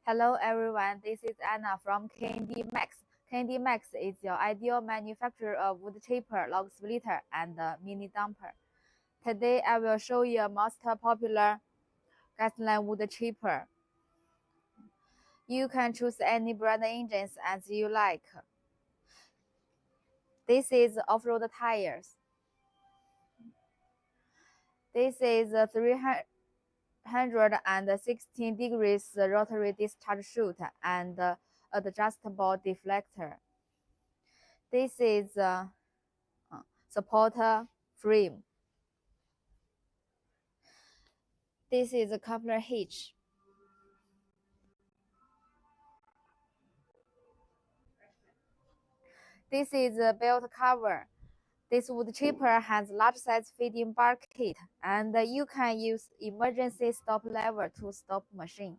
Hello everyone, this is Anna from KNDMAX. KNDMAX is your ideal manufacturer of wood chipper, log splitter, and mini dumper. Today I will show you a most popular gasoline wood chipper. You can choose any brand engines as you like. This is off-road tires. This is a 316 degrees rotary discharge chute and adjustable deflector. This is a supporter frame. This is a coupler hitch. This is a belt cover. This wood chipper has large size feeding bar kit, and you can use emergency stop lever to stop machine.